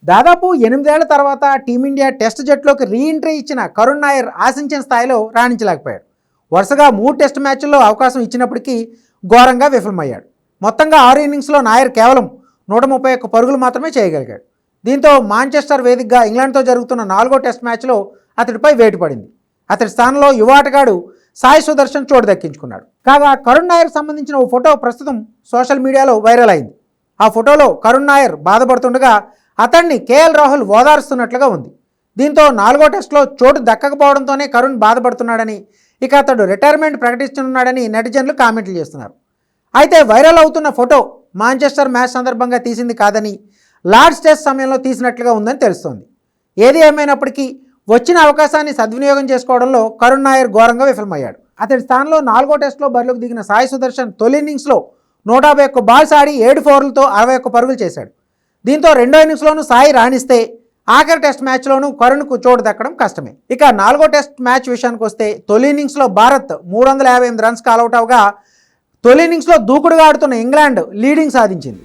దాదాపు 8 ఏళ్ల తర్వాత టీమిండియా టెస్ట్ జట్టులోకి రీఎంట్రీ ఇచ్చిన కరుణ్ నాయర్ ఆశించిన స్థాయిలో రాణించలేకపోయాడు. వరుసగా 3 టెస్ట్ మ్యాచ్ల్లో అవకాశం ఇచ్చినప్పటికీ ఘోరంగా విఫలమయ్యాడు. మొత్తంగా 6 ఇన్నింగ్స్లో నాయర్ కేవలం 131 పరుగులు మాత్రమే చేయగలిగాడు. దీంతో మాంచెస్టర్ వేదికగా ఇంగ్లాండ్తో జరుగుతున్న 4వ టెస్ట్ మ్యాచ్లో అతడిపై వేటు పడింది. అతడి స్థానంలో యువ ఆటగాడు సాయి సుదర్శన్ చోటు దక్కించుకున్నాడు. కాగా కరుణ్ నాయర్ సంబంధించిన ఓ ఫోటో ప్రస్తుతం సోషల్ మీడియాలో వైరల్ అయింది. ఆ ఫోటోలో కరుణ్ నాయర్ బాధపడుతుండగా అతన్ని కేఎల్ రాహుల్ ఓదారుస్తున్నట్లుగా ఉంది. దీంతో 4వ టెస్టులో చోటు దక్కకపోవడంతోనే కరుణ్ బాధపడుతున్నాడని, ఇక అతడు రిటైర్మెంట్ ప్రకటిస్తున్నాడని నెటిజన్లు కామెంట్లు చేస్తున్నారు. అయితే వైరల్ అవుతున్న ఫోటో మాంచెస్టర్ మ్యాచ్ సందర్భంగా తీసింది కాదని, లార్డ్స్ టెస్ట్ సమయంలో తీసినట్లుగా ఉందని తెలుస్తోంది. ఏది ఏమైనప్పటికీ వచ్చిన అవకాశాన్ని సద్వినియోగం చేసుకోవడంలో కరుణ్ నాయర్ ఘోరంగా విఫలమయ్యాడు. అతడి స్థానంలో 4వ టెస్టులో బరిలోకి దిగిన సాయి సుదర్శన్ తొలి ఇన్నింగ్స్లో 151 బాల్స్ ఆడి 7 4లతో 61 పరుగులు చేశాడు. దీంతో రెండో ఇన్నింగ్స్లోనూ సాయి రాణిస్తే ఆఖరి టెస్ట్ మ్యాచ్లోనూ కరుణ్కు చోటు దక్కడం కష్టమే. ఇక 4వ టెస్ట్ మ్యాచ్ విషయానికి వస్తే తొలి ఇన్నింగ్స్లో భారత్ 358 రన్స్ ఆల్అవుట్ అవగా తొలి ఇన్నింగ్స్లో దూకుడుగా ఆడుతున్న ఇంగ్లాండ్ లీడింగ్ సాధించింది.